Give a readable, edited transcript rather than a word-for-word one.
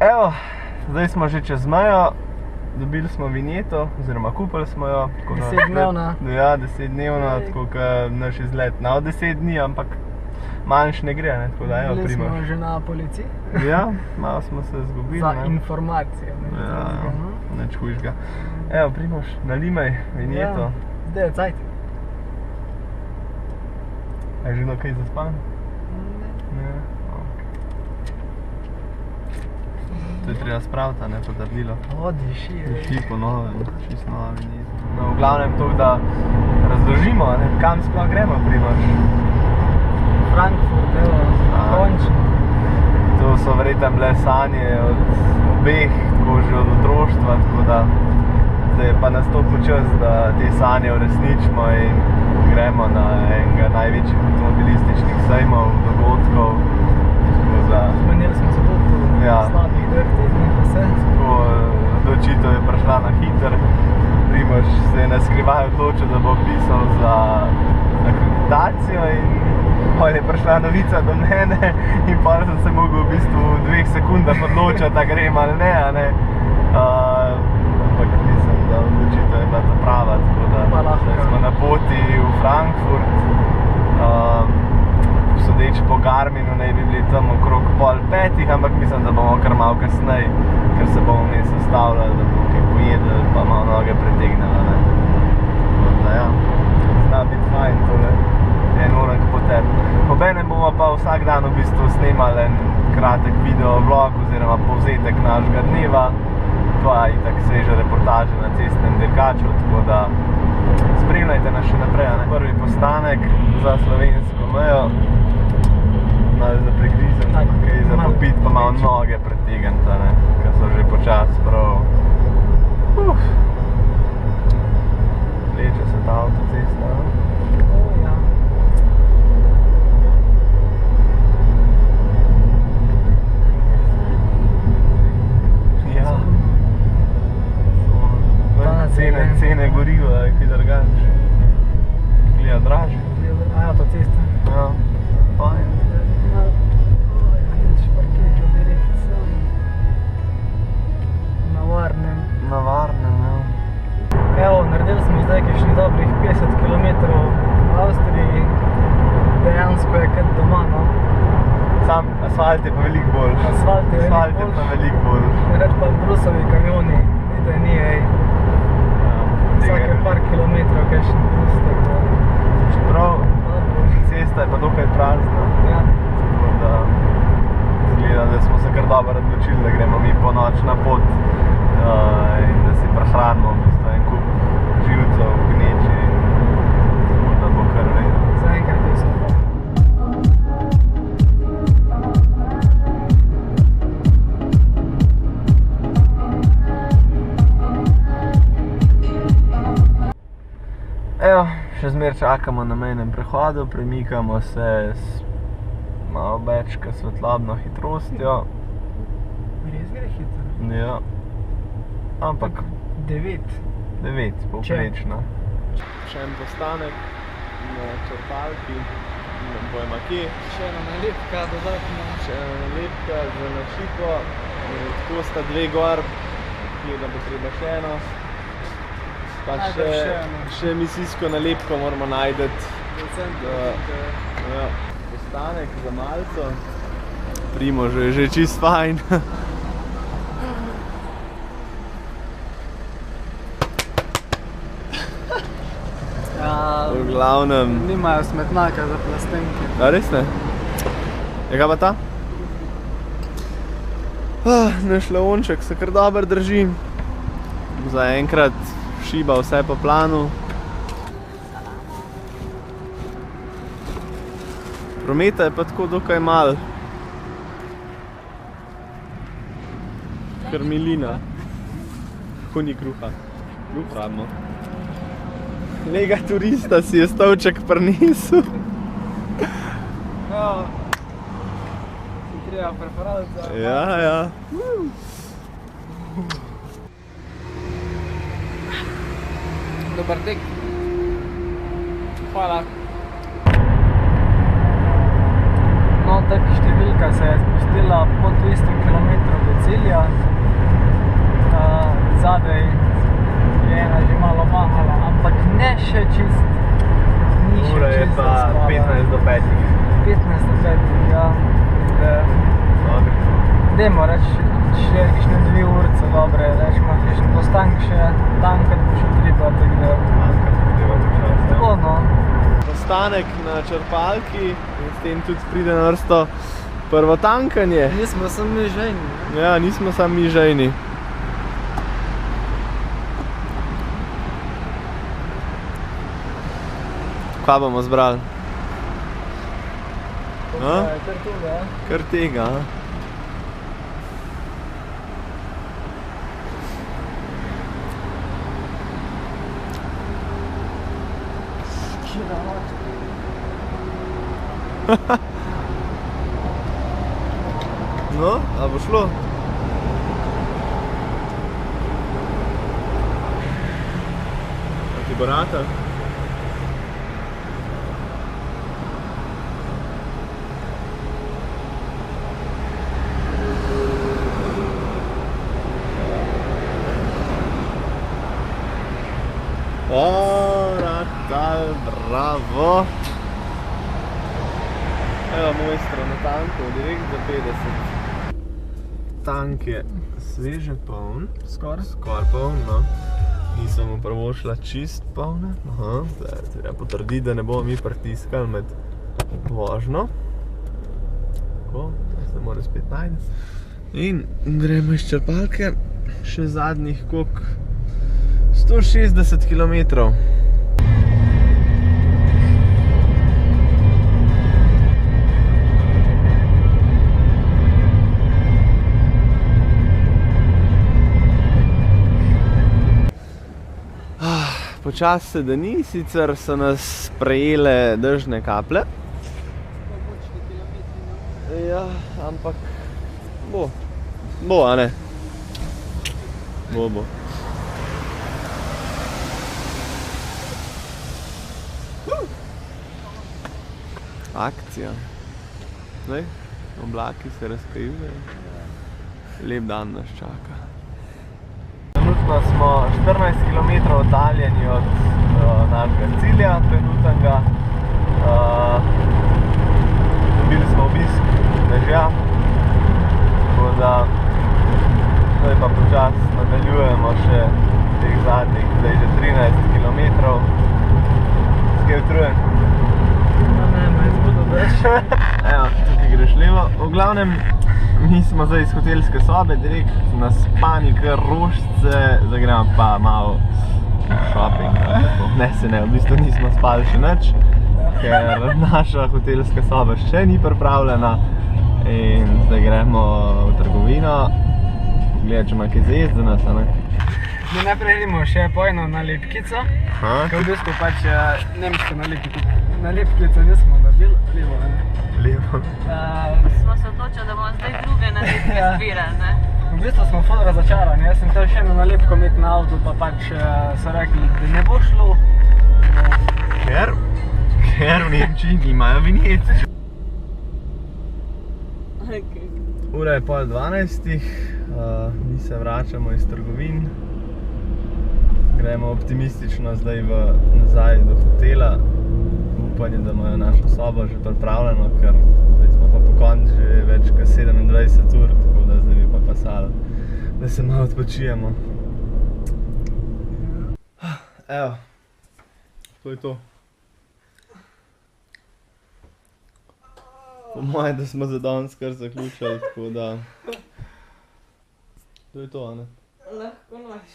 Evo, zdaj smo že čez mejo, dobili smo vinjeto, oziroma kupili smo jo. 10-dnevna. Ja, 10-dnevna, tako kot naš izlet. Ne od 10 dni, ampak manjš ne gre, ne, tako da evo, Bili Primož. smo že na policiji. Ja, malo smo se zgubili, Za ne. informacije. Ja, nič hujšega. Evo, Primož, nalimaj vinjeto. Ja, zdaj je cajt. A je že bilo kaj zaspan? Ne. To je treba spraviti, ne, potrdilo. Diši. Diši po novem, čisto nova vinjeta. No, v glavnem to, da razložimo, ne, kam sploh gremo, Primož. Frankfurt, evo, končno. To so verjetno bile sanje od obeh, tako že od otroštva, tako da zdaj je pa nastopil čas, da te sanje uresničimo in gremo na enega največjih avtomobilističnih sejmov, dogodkov. Zmenili smo se tudi v slabih 2 tednih pa vse. Odločitev je prišla na hiter. Primož se je na skrivaj odločil, da bo pisal za akreditacijo in potem je prišla novica do mene in potem sem se mogel v bistvu v 2 sekundah odločiti, da grem ali ne, a ne. Ampak mislim, da odločitev je bila ta prava, tako da smo na poti v Frankfurt. Sodeč po Garminu naj bi bili tam okrog 4:30, ampak mislim, da bomo kar malo kasneje, ker se bomo vmes ustavljali, da bomo kaj pojedli, pa malo noge pretegnili, ne. Tako da ja, zna biti fajn tole, enoren potep. Obenem bomo pa vsak dan v bistvu snemali en kratek video vlog oziroma povzetek našega dneva, pa itak sveže reportaže na cestnem dirkaču, tako da spremljajte nas še naprej, ne. Prvi postanek za slovensko mejo. Malo za pregrizen, kaj za popit, pa malo noge pretegniti, ne, ker so že počasi prav. Leče se ta avtocesta, ne. Ja. Ja. Cene goriva, kaj drugače. Gleda dražje. Avtocesta. Ja, fajn. Na varnem, ja. Evo, naredili smo zdaj kakšnih dobrih 50 km v Avstriji. Dejansko je kot doma, no. Sam asfalt je pa veliko boljš. Asfalt je veliko boljš. Reč pa brusovi kamioni, ni da ni, ej. Vsake par kilometrov kakšen brus, tako. Čeprav cesta je pa dokaj prazna. Ja. Tako da izgleda, da smo se kar dobro odločili, da gremo mi po noč na pot in da si prehranimo v bistvu en kup živcev, gneči, tako da bo kar redo. Zaenkrat je vse. Evo, še zmeraj čakamo na mejnem prehodu, premikamo se s malo več svetlobno hitrostjo. Res gre hitro? Ja. Ampak 9. povprečno. Še en postanek na črpalki, ne pojma kje. Še ena nalepka dodatna. Še ena nalepka za našiko. Tako sta 2 gor, gleda bo treba še eno. Pa še emisijsko nalepko moramo najdeti. Ja. Postanek za malco. Primož je že čist fajn. V glavnem... Nimajo smetnaka za plastenke. A res ne? Je kaj pa ta? Naš lavonček se kar dobro drži. Zaenkrat šiba vse po planu. Prometa je pa tako dokaj malo. Kar milina. Kako ni kruha? Kruh rabimo. Lega turista si je stolček prinesel. Ja, si treba prepraviti za... Ja. Dobar tek. Hvala. No, tako številka se je spustila po 200 km do cilja. 15:05, ja. Dajmo reči, še kakšne 2 urice dobre, več ima kakšen postank še, tankat bo še treba, tako da... Tankat bo treba počas, Tako, no. Postanek na črpalki in s tem tudi pride na vrsto prvo tankanje. Nismo samo mi žejni. Ja, nismo samo mi žejni. Kaj bomo zbrali? Kar tega. Kar tega, a? No, a bo šlo? A ti bo ratal? O, ratal, bravo! Evo mojstra na tanku, direkt za 50. Tank je sveže poln. Skoraj poln, no. Nisem mu prvošla čist polne. Aha, zdaj treba potrditi, da ne bomo mi pritiskali med vožnjo. Tako, zdaj se mora spet najti. In gremo iz črpalke še zadnjih koliko? 160 km. Počas se dani, sicer so nas prejele dežne kaplje. Ja, ampak bo. Bo, a ne? Bo. Akcija. Zdaj, oblaki se razkrižajo. Lep dan nas čaka. Trenutno smo 14 km oddaljeni od našega cilja, trenutnega. Dobili smo obisk dežja, tako da zdaj pa počas nadaljujemo še teh zadnjih, zdaj že 13 km. Skaj utrujen? Ne, me izbudo več. Evo, tukaj greš levo. V glavnem, mi smo zdaj iz hotelske sobe, direkt na spani kar rožice, zdaj gremo pa malo shopping. Ne, v bistvu nismo spali še nič, ker naša hotelska soba še ni pripravljena in zdaj gremo v trgovino, gledati, če ima kaj za jesti za nas, a ne? Mi najprej idemo še po eno nalepkico, ker v bistvu pač nemško nalepkico nismo dobili, levo, ne? Levo. Smo se odločili, da bomo zdaj druge nalepke zbirali, ne? V bistvu smo ful razočarani, jaz sem tel še eno nalepko imeti na avtu, pa pač so rekli, da ne bo šlo. Ker v Nemčiji nimajo vinjet. Ura je 11:30, mi se vračamo iz trgovin. Gremo optimistično zdaj nazaj do hotela. Upanje, da imajo našo sobo že pripravljeno, ker zdaj smo pa po koncu že več kot 27 ur, tako da zdaj bi pa pasali, da se malo odpočijemo. Evo, to je to. Po moje, da smo za danes kar zaključili, tako da... To je to, a ne? Lahko noč.